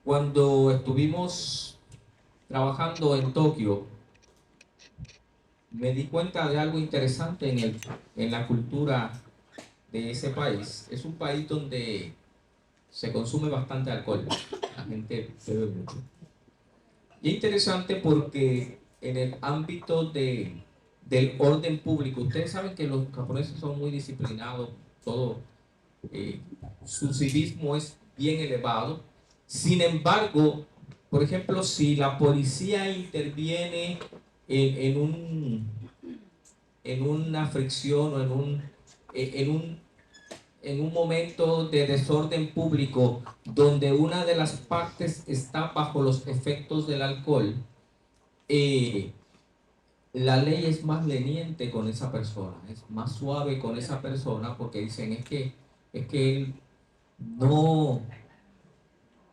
Cuando estuvimos trabajando en Tokio, me di cuenta de algo interesante en la cultura de ese país. Es un país donde se consume bastante alcohol. La gente bebe mucho. Y es interesante porque en el ámbito del orden público, ustedes saben que los japoneses son muy disciplinados, todo, eh, su civismo es bien elevado. Sin embargo, por ejemplo, si la policía interviene en, en un, en una fricción o en un, en un momento de desorden público donde una de las partes está bajo los efectos del alcohol, eh, la ley es más leniente con esa persona, es más suave con esa persona porque dicen es que él no,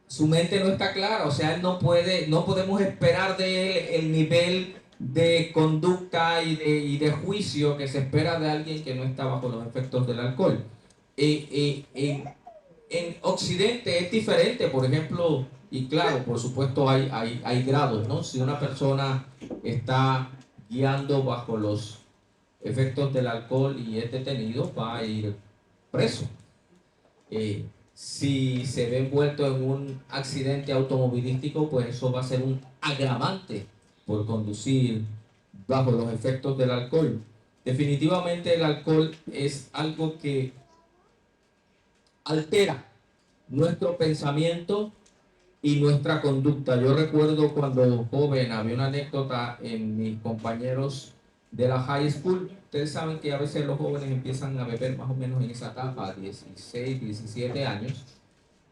su mente no está clara, o sea, él no puede, no podemos esperar de él el nivel de conducta y de juicio que se espera de alguien que no está bajo los efectos del alcohol. Eh, eh, en, en Occidente es diferente, por ejemplo, y claro, por supuesto hay grados, ¿no? Si una persona está guiando bajo los efectos del alcohol y es detenido, va a ir preso. Si se ve envuelto en un accidente automovilístico, pues eso va a ser un agravante por conducir bajo los efectos del alcohol. Definitivamente el alcohol es algo que altera nuestro pensamiento y nuestra conducta. Yo recuerdo cuando joven, había una anécdota en mis compañeros de la high school. Ustedes saben que a veces los jóvenes empiezan a beber más o menos en esa etapa, 16, 17 años.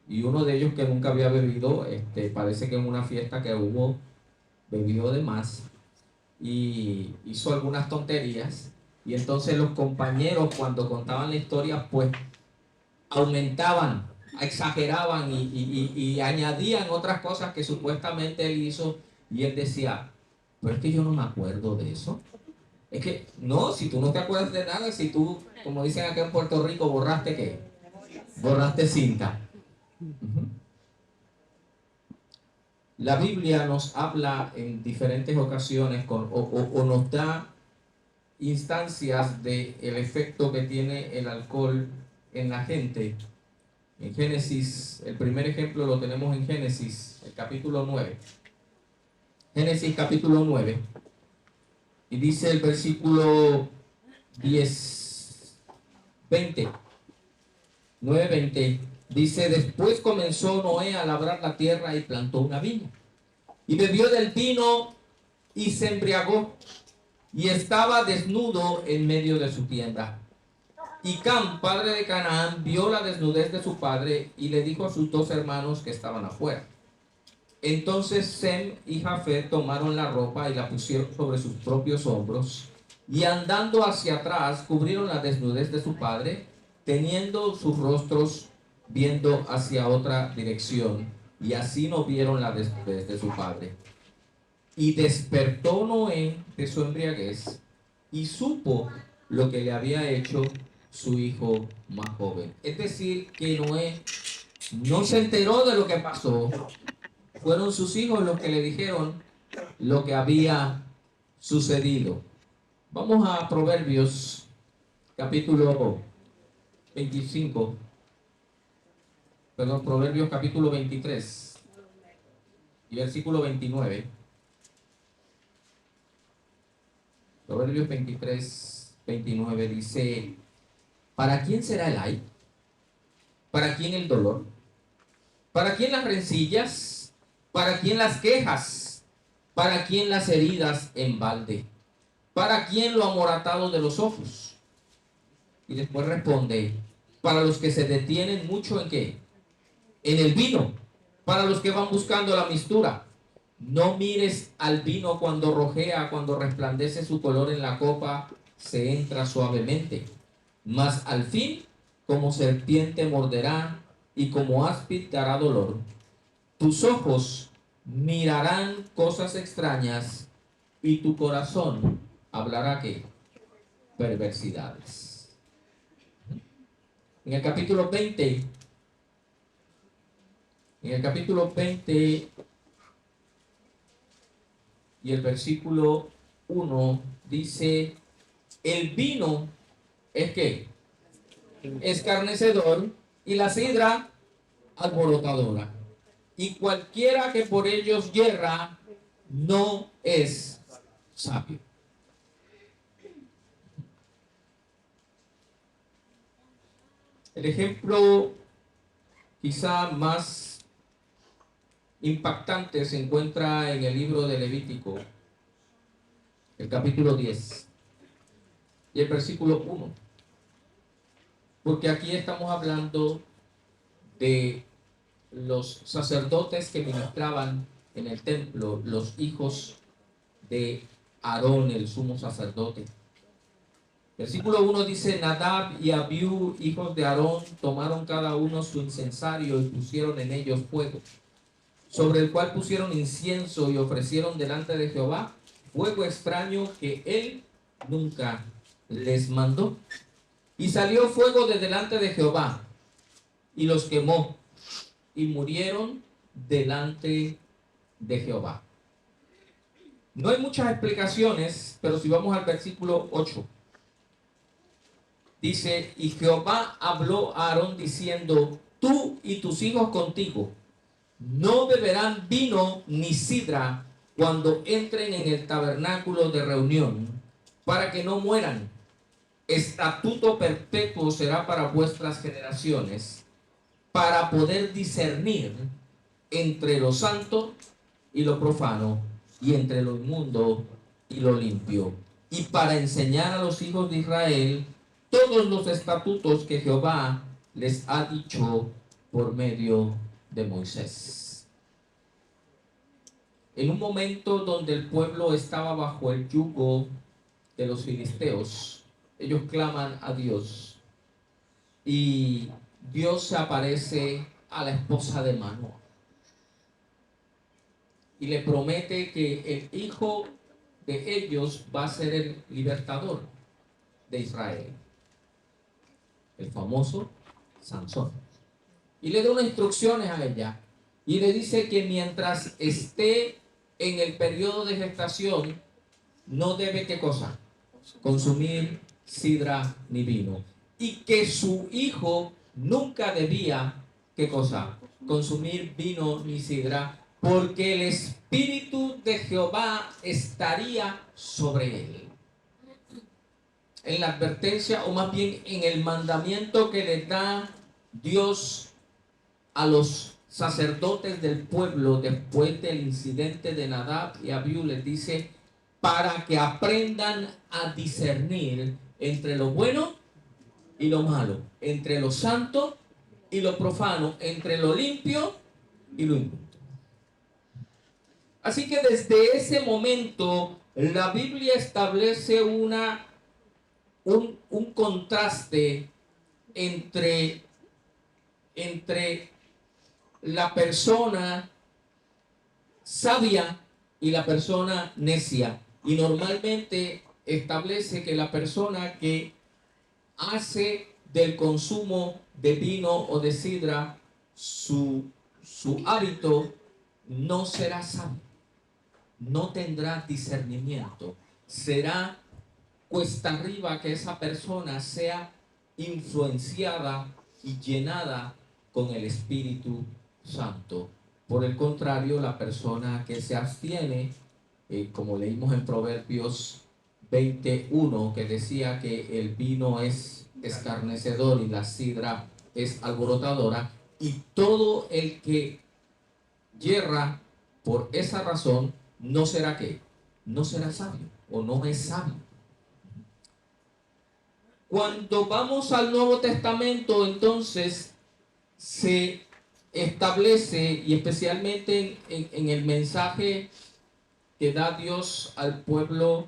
Y uno de ellos que nunca había bebido, parece que en una fiesta que hubo, bebió de más y hizo algunas tonterías. Y entonces los compañeros cuando contaban la historia, pues aumentaban, exageraban y añadían otras cosas que supuestamente él hizo. Y él decía, pero es que yo no me acuerdo de eso. Es que, no, si tú no te acuerdas de nada, si tú, como dicen acá en Puerto Rico, borraste qué, borraste cinta. Uh-huh. La Biblia nos habla en diferentes ocasiones o nos da instancias del efecto que tiene el alcohol en la gente. En Génesis, el primer ejemplo lo tenemos en Génesis, el capítulo 9. Génesis capítulo 9. Y dice el versículo 10, 20, 9, 20. Dice, después comenzó Noé a labrar la tierra y plantó una viña. Y bebió del vino y se embriagó. Y estaba desnudo en medio de su tienda. Y Cam, padre de Canaán, vio la desnudez de su padre y le dijo a sus dos hermanos que estaban afuera. Entonces Sem y Jafet tomaron la ropa y la pusieron sobre sus propios hombros y andando hacia atrás cubrieron la desnudez de su padre, teniendo sus rostros viendo hacia otra dirección, y así no vieron la desnudez de su padre. Y despertó Noé de su embriaguez y supo lo que le había hecho su hijo más joven. Es decir, que Noé no se enteró de lo que pasó. Fueron sus hijos los que le dijeron lo que había sucedido. Vamos a Proverbios capítulo 25, perdón, Proverbios capítulo 23 y versículo 29. Proverbios 23, 29 dice, ¿para quién será el ay? ¿Para quién el dolor? ¿Para quién las rencillas? ¿Para quién las quejas? ¿Para quién las heridas en balde? ¿Para quién lo amoratado de los ojos? Y después responde, para los que se detienen mucho en qué? En el vino, para los que van buscando la mistura. No mires al vino cuando rojea, cuando resplandece su color en la copa, se entra suavemente. Mas al fin, como serpiente morderá y como áspid dará dolor. Tus ojos mirarán cosas extrañas y tu corazón hablará qué? Perversidades. En el capítulo 20, en En el capítulo 20 y el versículo 1 dice, el vino es que escarnecedor y la sidra alborotadora. Y cualquiera que por ellos yerra no es sabio. El ejemplo quizá más impactante se encuentra en el libro de Levítico, el capítulo 10 y el versículo 1. Porque aquí estamos hablando de los sacerdotes que ministraban en el templo, los hijos de Aarón, el sumo sacerdote. Versículo 1 dice, Nadab y Abiú, hijos de Aarón, tomaron cada uno su incensario y pusieron en ellos fuego, sobre el cual pusieron incienso y ofrecieron delante de Jehová fuego extraño que él nunca les mandó. Y salió fuego de delante de Jehová y los quemó y murieron delante de Jehová. No hay muchas explicaciones, pero si vamos al versículo 8, dice, y Jehová habló a Aarón diciendo, tú y tus hijos contigo no beberán vino ni sidra cuando entren en el tabernáculo de reunión, para que no mueran. Estatuto perpetuo será para vuestras generaciones, para poder discernir entre lo santo y lo profano, y entre lo inmundo y lo limpio, y para enseñar a los hijos de Israel todos los estatutos que Jehová les ha dicho por medio de Moisés. En un momento donde el pueblo estaba bajo el yugo de los filisteos, ellos claman a Dios y Dios se aparece a la esposa de Manoah y le promete que el hijo de ellos va a ser el libertador de Israel, el famoso Sansón. Y le da unas instrucciones a ella y le dice que mientras esté en el periodo de gestación no debe, ¿qué cosa? Consumir sidra ni vino, y que su hijo nunca debía, ¿qué cosa? Consumir vino ni sidra, porque el espíritu de Jehová estaría sobre él. En la advertencia, o más bien en el mandamiento que le da Dios a los sacerdotes del pueblo después del incidente de Nadab y Abiú, les dice, para que aprendan a discernir entre lo bueno y lo malo, entre lo santo y lo profano, entre lo limpio y lo inmundo. Así que desde ese momento la Biblia establece un contraste entre la persona sabia y la persona necia. Y normalmente establece que la persona que hace del consumo de vino o de sidra su hábito no será sabio, no tendrá discernimiento, será cuesta arriba que esa persona sea influenciada y llenada con el Espíritu Santo. Por el contrario, la persona que se abstiene, como leímos en Proverbios 21, que decía que el vino es escarnecedor y la sidra es alborotadora, y todo el que yerra por esa razón no será ¿qué? No será sabio o no es sabio. Cuando vamos al Nuevo Testamento, entonces se establece, y especialmente en el mensaje que da Dios al pueblo,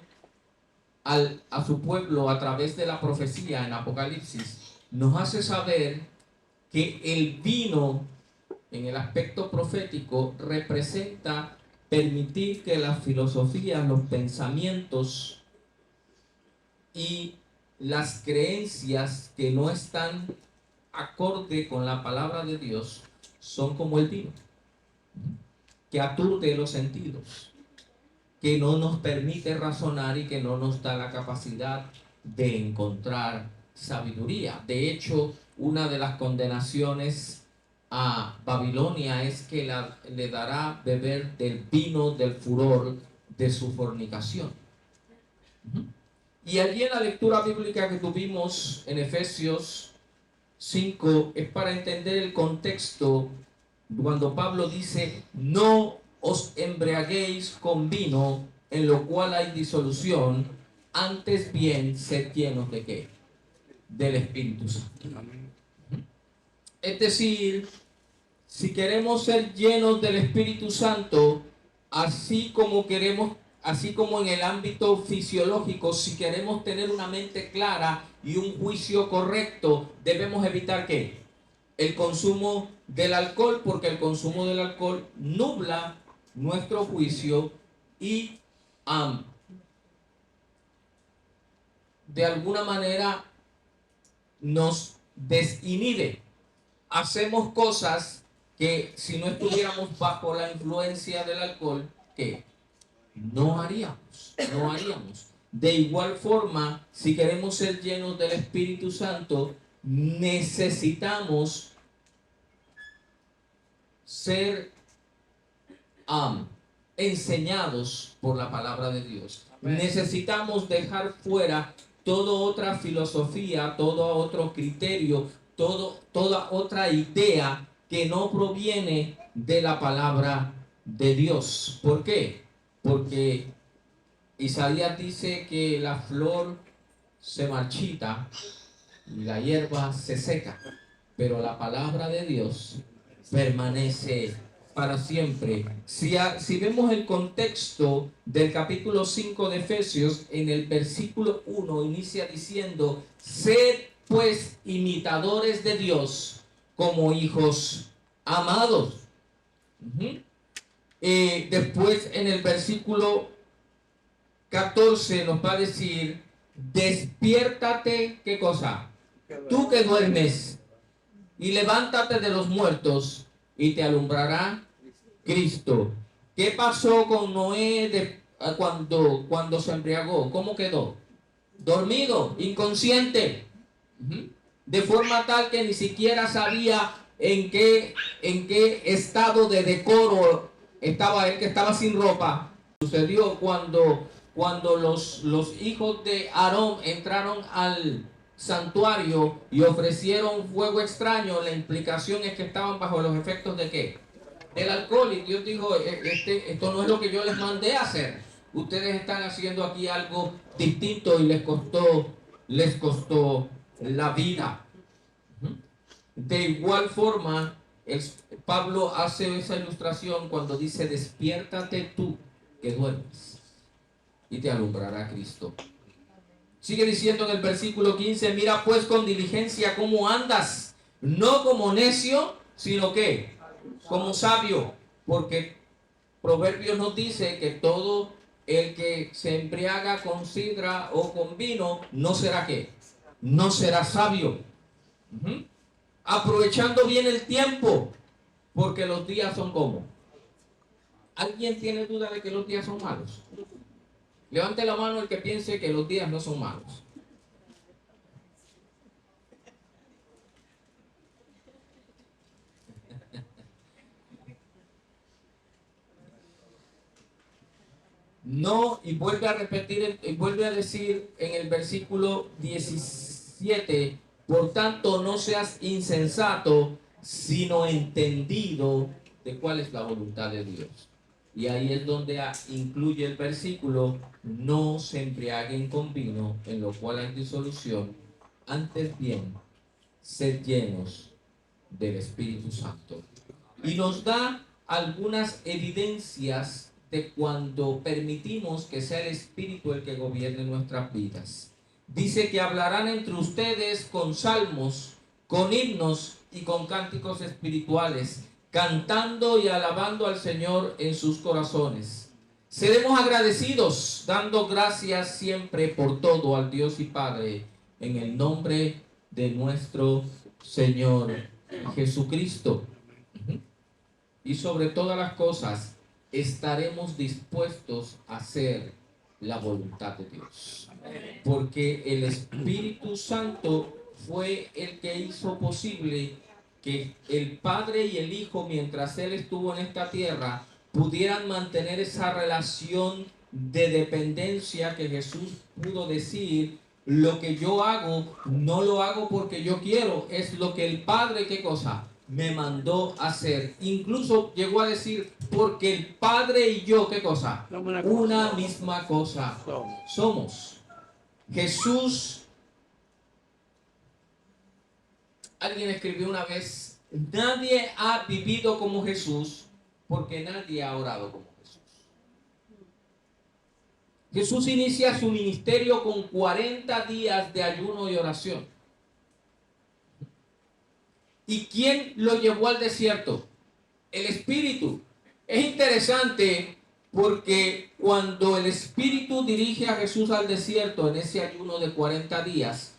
a su pueblo a través de la profecía en Apocalipsis, nos hace saber que el vino en el aspecto profético representa permitir que las filosofías, los pensamientos y las creencias que no están acorde con la palabra de Dios son como el vino. que aturde los sentidos, que no nos permite razonar y que no nos da la capacidad de encontrar sabiduría. De hecho, una de las condenaciones a Babilonia es que le dará beber del vino del furor de su fornicación. Y allí en la lectura bíblica que tuvimos en Efesios 5 es para entender el contexto cuando Pablo dice: no os embriaguéis con vino, en lo cual hay disolución, antes bien sed llenos de ¿qué? Del Espíritu Santo. Es decir, si queremos ser llenos del Espíritu Santo, así como en el ámbito fisiológico, si queremos tener una mente clara y un juicio correcto, debemos evitar ¿qué? El consumo del alcohol, porque el consumo del alcohol nubla nuestro juicio y de alguna manera nos desinhibe. Hacemos cosas que si no estuviéramos bajo la influencia del alcohol, ¿qué? No haríamos. De igual forma, si queremos ser llenos del Espíritu Santo, necesitamos ser enseñados por la palabra de Dios. Necesitamos dejar fuera toda otra filosofía, todo otro criterio, toda otra idea que no proviene de la palabra de Dios. ¿Por qué? Porque Isaías dice que la flor se marchita y la hierba se seca, pero la palabra de Dios permanece para siempre. Si vemos el contexto del capítulo 5 de Efesios, en el versículo 1 inicia diciendo: sed pues imitadores de Dios como hijos amados. Después en el versículo 14 nos va a decir: despiértate, ¿qué cosa? Tú que duermes, y levántate de los muertos, y te alumbrará Cristo. ¿Qué pasó con Noé cuando se embriagó? ¿Cómo quedó? Dormido, inconsciente, de forma tal que ni siquiera sabía en qué estado de decoro estaba él, que estaba sin ropa. Sucedió cuando los hijos de Aarón entraron al santuario y ofrecieron fuego extraño. La implicación es que estaban bajo los efectos ¿de qué? Del alcohol. Y Dios dijo: esto no es lo que yo les mandé a hacer. Ustedes están haciendo aquí algo distinto, y les costó la vida. De igual forma, Pablo hace esa ilustración cuando dice: despiértate tú que duermes, y te alumbrará Cristo. Sigue diciendo en el versículo 15: mira pues con diligencia cómo andas, no como necio, sino que como sabio, porque Proverbios nos dice que todo el que se embriaga con sidra o con vino no será ¿qué? No será sabio. Aprovechando bien el tiempo, porque los días son como. ¿Alguien tiene duda de que los días son malos? Levante la mano el que piense que los días no son malos. No, y vuelve a repetir, y vuelve a decir en el versículo 17: por tanto no seas insensato, sino entendido de cuál es la voluntad de Dios. Y ahí es donde incluye el versículo: no se embriaguen con vino, en lo cual hay disolución, antes bien, sed llenos del Espíritu Santo. Y nos da algunas evidencias de cuando permitimos que sea el Espíritu el que gobierne nuestras vidas. Dice que hablarán entre ustedes con salmos, con himnos y con cánticos espirituales, cantando y alabando al Señor en sus corazones. Seremos agradecidos, dando gracias siempre por todo al Dios y Padre, en el nombre de nuestro Señor Jesucristo. y sobre todas las cosas estaremos dispuestos a hacer la voluntad de Dios. Porque el Espíritu Santo fue el que hizo posible que el Padre y el Hijo, mientras Él estuvo en esta tierra, pudieran mantener esa relación de dependencia que Jesús pudo decir: lo que yo hago, no lo hago porque yo quiero, es lo que el Padre, ¿qué cosa?, me mandó a hacer. Incluso llegó a decir: porque el Padre y yo, ¿qué cosa?, una misma cosa somos. Jesús, alguien escribió una vez: nadie ha vivido como Jesús, porque nadie ha orado como Jesús. Jesús inicia su ministerio con 40 días de ayuno y oración. ¿Y quién lo llevó al desierto? El Espíritu. Es interesante porque cuando el Espíritu dirige a Jesús al desierto en ese ayuno de 40 días,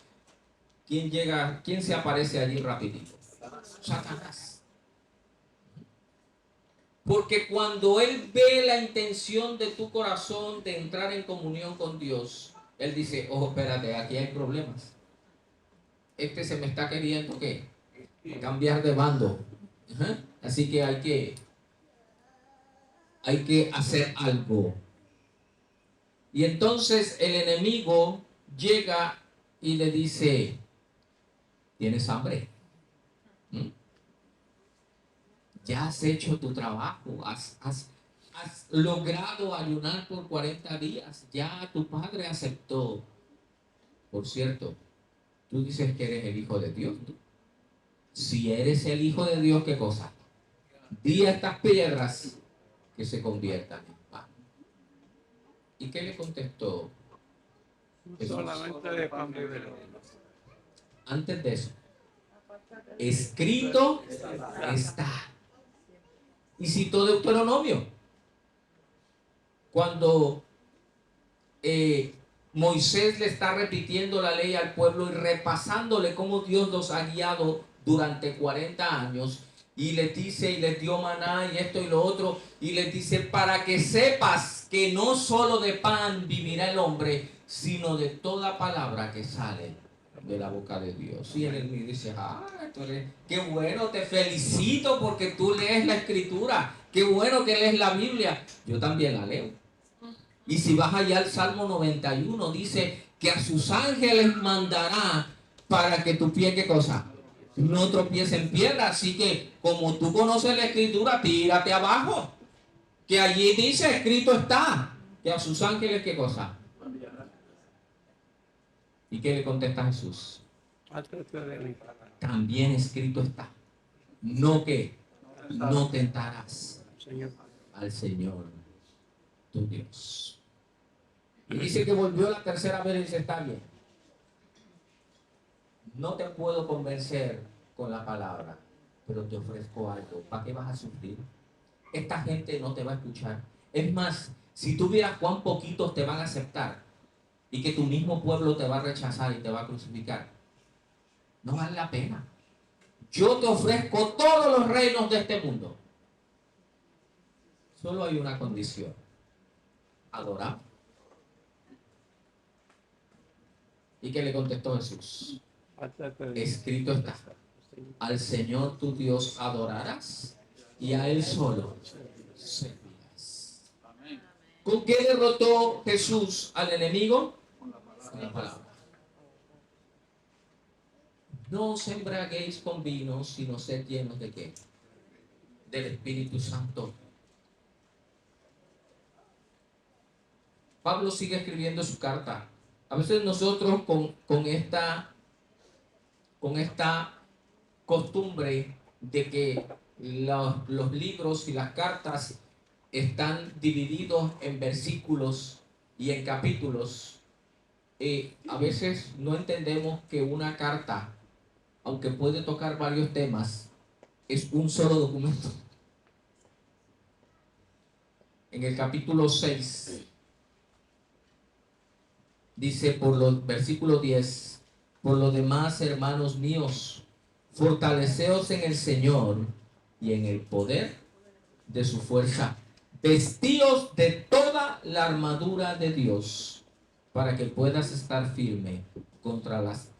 ¿quién llega? ¿Quién se aparece allí rapidito? Satanás. Porque cuando Él ve la intención de tu corazón de entrar en comunión con Dios, Él dice: ojo, espérate, aquí hay problemas. Este se me está queriendo, ¿qué?, cambiar de bando. Así que hay que hacer algo. Y entonces el enemigo llega y le dice: ¿tienes hambre? Ya has hecho tu trabajo, has logrado ayunar por 40 días, ya tu padre aceptó. Por cierto, tú dices que eres el Hijo de Dios, ¿no? Si eres el Hijo de Dios, ¿qué cosa? Di a estas piedras que se conviertan en pan. ¿Y qué le contestó Jesús? Solamente de pan viviré. Antes de eso, escrito está. Y citó Deuteronomio. Cuando Moisés le está repitiendo la ley al pueblo y repasándole cómo Dios los ha guiado durante 40 años, y les dice, y les dio maná y esto y lo otro, y les dice: para que sepas que no solo de pan vivirá el hombre, sino de toda palabra que sale de la boca de Dios. Y él me dice: qué bueno, te felicito porque tú lees la Escritura, qué bueno que lees la Biblia. Yo también la leo. Y si vas allá al Salmo 91, dice que a sus ángeles mandará para que tu pie, ¿qué cosa?, no tropiece en piedra. Así que, como tú conoces la Escritura, tírate abajo, que allí dice, escrito está, que a sus ángeles, ¿qué cosa? ¿Y qué le contesta Jesús? También escrito está. No que no tentarás al Señor tu Dios. Y dice que volvió la tercera vez y dice: está bien, no te puedo convencer con la palabra, pero te ofrezco algo. ¿Para qué vas a sufrir? Esta gente no te va a escuchar. Es más, si tú vieras cuán poquitos te van a aceptar y que tu mismo pueblo te va a rechazar y te va a crucificar, no vale la pena. Yo te ofrezco todos los reinos de este mundo. Solo hay una condición: adorar. ¿Y qué le contestó Jesús? Escrito está: al Señor tu Dios adorarás y a Él solo servirás. ¿Con qué derrotó Jesús al enemigo? Con la palabra. No os embriaguéis con vino, sino sed llenos ¿de qué? Del Espíritu Santo. Pablo sigue escribiendo su carta. A veces nosotros con esta costumbre de que los libros y las cartas están divididos en versículos y en capítulos, a veces no entendemos que una carta, aunque puede tocar varios temas, es un solo documento. En el capítulo 6 dice, por los versículos 10: por lo demás, hermanos míos, fortaleceos en el Señor y en el poder de su fuerza. Vestíos de toda la armadura de Dios para que puedas estar firme contra las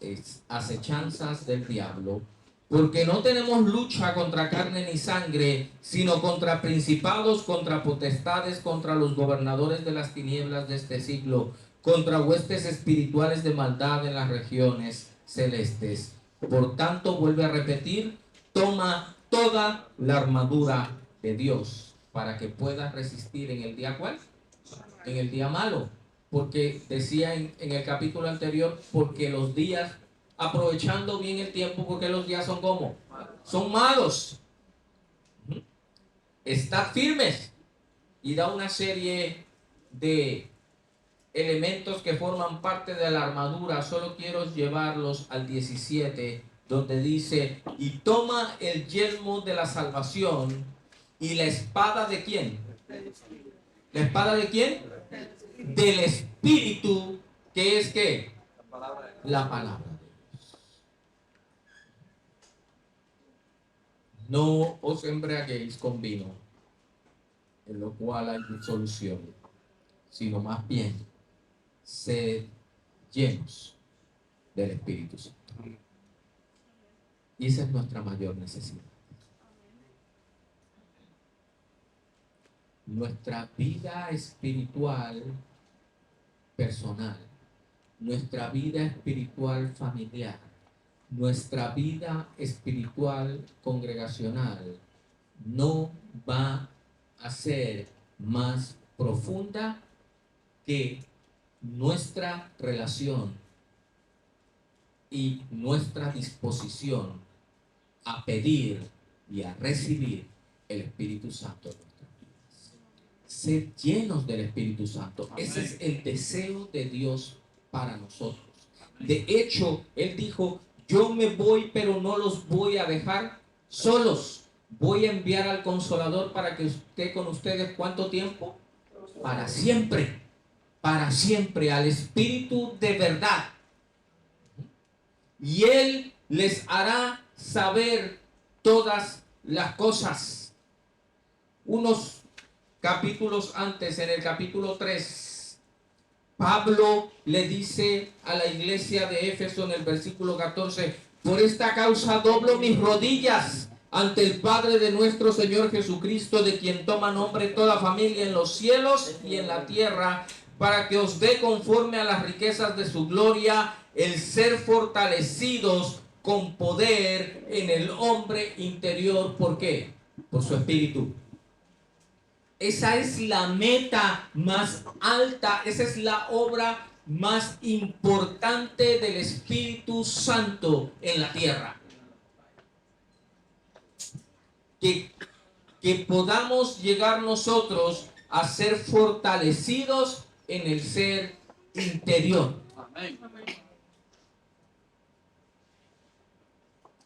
acechanzas del diablo. Porque no tenemos lucha contra carne ni sangre, sino contra principados, contra potestades, contra los gobernadores de las tinieblas de este siglo, contra huestes espirituales de maldad en las regiones celestes. Por tanto, vuelve a repetir, toma toda la armadura de Dios para que puedas resistir en el día ¿cuál? En el día malo. Porque decía en el capítulo anterior, porque los días, aprovechando bien el tiempo, porque los días son como, son malos. Estad firmes. Y da una serie de elementos que forman parte de la armadura. Solo quiero llevarlos al 17, donde dice, y toma el yelmo de la salvación y la espada de ¿quién? ¿La espada de quién? Del Espíritu, que es ¿qué? La palabra de Dios. No os embriaguéis con vino, en lo cual hay disolución, sino más bien sed llenos del Espíritu Santo. Y esa es nuestra mayor necesidad. Nuestra vida espiritual personal, nuestra vida espiritual familiar, nuestra vida espiritual congregacional no va a ser más profunda que nuestra relación y nuestra disposición a pedir y a recibir el Espíritu Santo en nuestras vidas. Ser llenos del Espíritu Santo. Ese es el deseo de Dios para nosotros. De hecho, Él dijo, yo me voy, pero no los voy a dejar solos. Voy a enviar al Consolador para que esté con ustedes, ¿cuánto tiempo? Para siempre. Para siempre, al Espíritu de verdad. Y Él les hará saber todas las cosas. Unos capítulos antes, en el capítulo 3, Pablo le dice a la iglesia de Éfeso en el versículo 14, por esta causa doblo mis rodillas ante el Padre de nuestro Señor Jesucristo, de quien toma nombre toda familia en los cielos y en la tierra, para que os dé conforme a las riquezas de su gloria el ser fortalecidos con poder en el hombre interior. ¿Por qué? Por su espíritu. Esa es la meta más alta, esa es la obra más importante del Espíritu Santo en la tierra. Que podamos llegar nosotros a ser fortalecidos en el ser interior. Amén.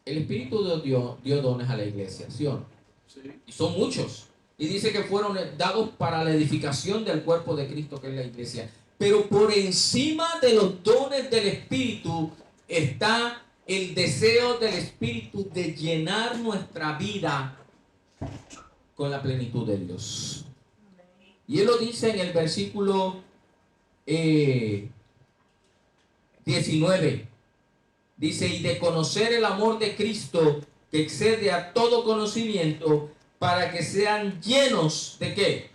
El Espíritu de Dios dio dones a la iglesia, ¿sí o no? Sí. Y son muchos. Y dice que fueron dados para la edificación del cuerpo de Cristo, que es la iglesia. Pero por encima de los dones del Espíritu está el deseo del Espíritu de llenar nuestra vida con la plenitud de Dios. Y Él lo dice en el versículo 19. Dice, y de conocer el amor de Cristo que excede a todo conocimiento, para que sean llenos ¿de qué?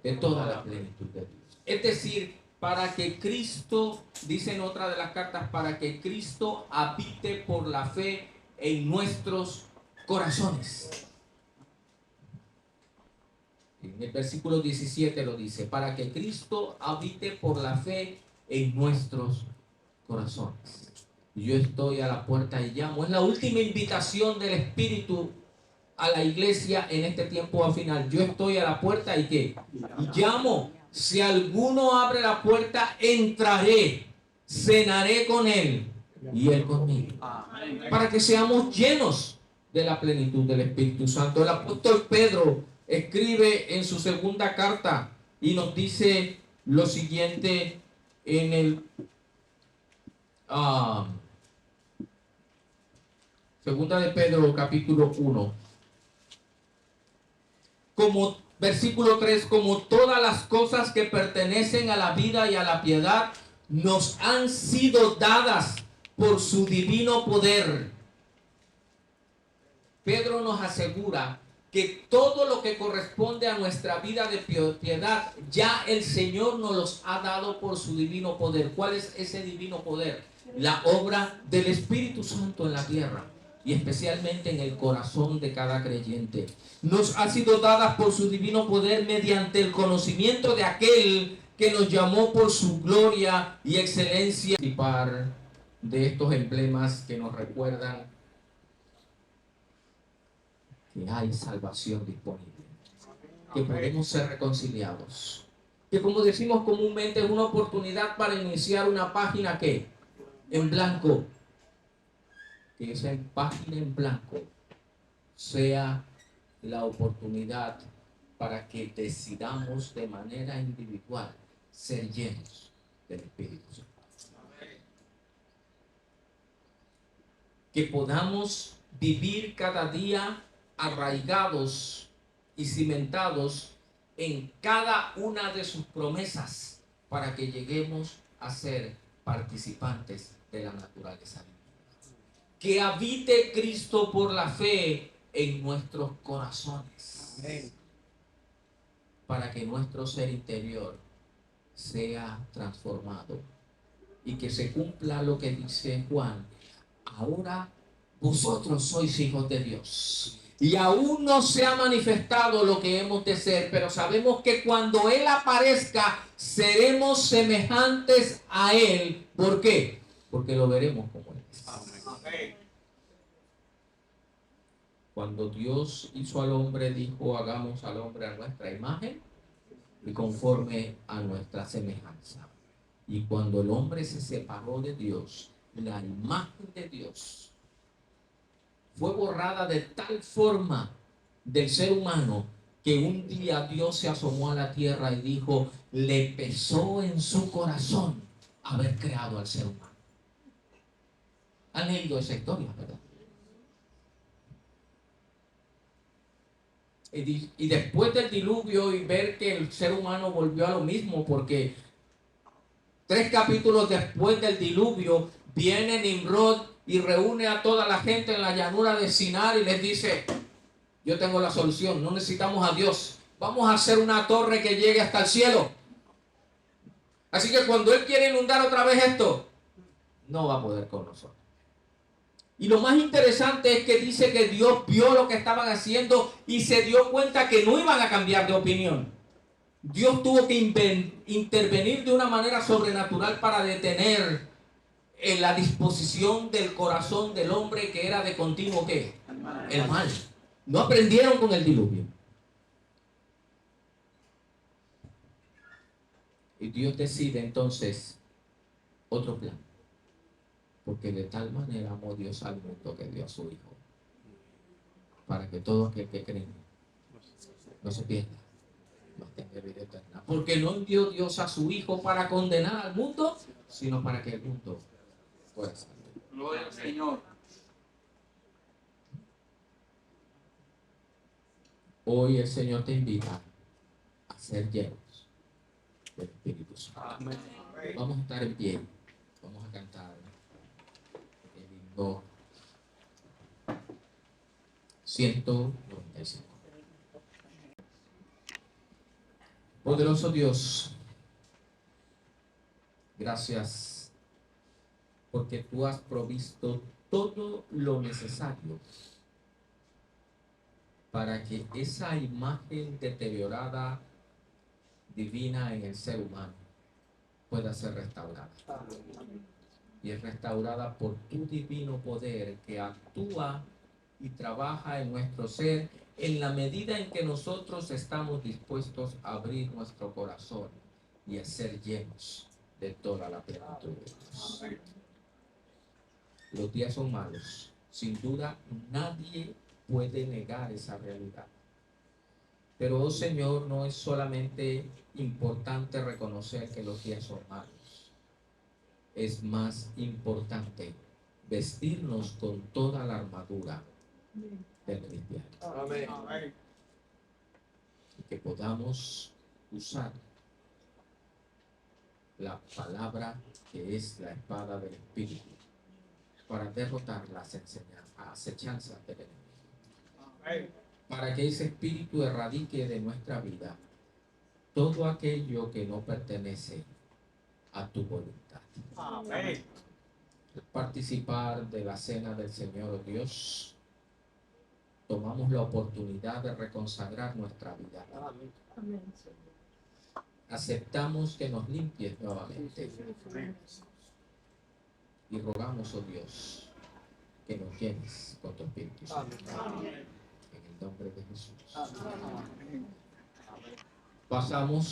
De toda la plenitud de Dios. Es decir, para que Cristo, dice en otra de las cartas, para que Cristo habite por la fe en nuestros corazones. En el versículo 17 lo dice, para que Cristo habite por la fe en nuestros corazones. Yo estoy a la puerta y llamo. Es la última invitación del Espíritu a la iglesia en este tiempo final. Yo estoy a la puerta y ¿qué? Y llamo. Si alguno abre la puerta, entraré, cenaré con él y él conmigo. Para que seamos llenos de la plenitud del Espíritu Santo. El apóstol Pedro escribe en su segunda carta y nos dice lo siguiente en el segunda de Pedro capítulo 1. como versículo 3, como todas las cosas que pertenecen a la vida y a la piedad nos han sido dadas por su divino poder. Pedro nos asegura que todo lo que corresponde a nuestra vida de piedad, ya el Señor nos los ha dado por su divino poder. ¿Cuál es ese divino poder? La obra del Espíritu Santo en la tierra y especialmente en el corazón de cada creyente. Nos ha sido dada por su divino poder mediante el conocimiento de aquel que nos llamó por su gloria y excelencia. Participar de estos emblemas que nos recuerdan que hay salvación disponible, que podemos ser reconciliados, que como decimos comúnmente es una oportunidad para iniciar una página que en blanco, que esa página en blanco sea la oportunidad para que decidamos de manera individual ser llenos del Espíritu Santo. Que podamos vivir cada día arraigados y cimentados en cada una de sus promesas para que lleguemos a ser participantes de la naturaleza divina. Que habite Cristo por la fe en nuestros corazones. Amén. Para que nuestro ser interior sea transformado y que se cumpla lo que dice Juan: ahora vosotros sois hijos de Dios. Y aún no se ha manifestado lo que hemos de ser, pero sabemos que cuando Él aparezca, seremos semejantes a Él. ¿Por qué? Porque lo veremos como Él es. Amén. Cuando Dios hizo al hombre, dijo: hagamos al hombre a nuestra imagen y conforme a nuestra semejanza. Y cuando el hombre se separó de Dios, la imagen de Dios fue borrada de tal forma del ser humano que un día Dios se asomó a la tierra y dijo: le pesó en su corazón haber creado al ser humano. Han leído esa historia, ¿verdad? Y después del diluvio, y ver que el ser humano volvió a lo mismo, porque 3 capítulos después del diluvio viene Nimrod y reúne a toda la gente en la llanura de Sinar y les dice: yo tengo la solución, no necesitamos a Dios, vamos a hacer una torre que llegue hasta el cielo. Así que cuando Él quiere inundar otra vez esto, no va a poder con nosotros. Y lo más interesante es que dice que Dios vio lo que estaban haciendo y se dio cuenta que no iban a cambiar de opinión. Dios tuvo que intervenir de una manera sobrenatural para detener en la disposición del corazón del hombre, que era de continuo ¿qué? El mal. No aprendieron con el diluvio. Y Dios decide entonces otro plan. Porque de tal manera amó Dios al mundo que dio a su Hijo, para que todo aquel que cree no se pierda, no tenga vida eterna. Porque no envió Dios a su Hijo para condenar al mundo, sino para que el mundo pueda salvar. Gloria al Señor. Hoy el Señor te invita a ser llenos del Espíritu Santo. Amén. Vamos a estar en pie, vamos a cantar el himno 195. Poderoso Dios, gracias porque tú has provisto todo lo necesario para que esa imagen deteriorada divina en el ser humano pueda ser restaurada. Y es restaurada por tu divino poder que actúa y trabaja en nuestro ser en la medida en que nosotros estamos dispuestos a abrir nuestro corazón y a ser llenos de toda la plenitud de Dios. Los días son malos. Sin duda, nadie puede negar esa realidad. Pero, oh Señor, no es solamente importante reconocer que los días son malos. Es más importante vestirnos con toda la armadura del cristiano. Amén. y que podamos usar la palabra que es la espada del Espíritu para derrotar las acechanzas del enemigo. Para que ese espíritu erradique de nuestra vida todo aquello que no pertenece a tu voluntad. Amén. Participar de la cena del Señor Dios, tomamos la oportunidad de reconsagrar nuestra vida. Amén. Aceptamos que nos limpies nuevamente y rogamos, oh Dios, que nos llenes con tu Espíritu Santo. En el nombre de Jesús. Pasamos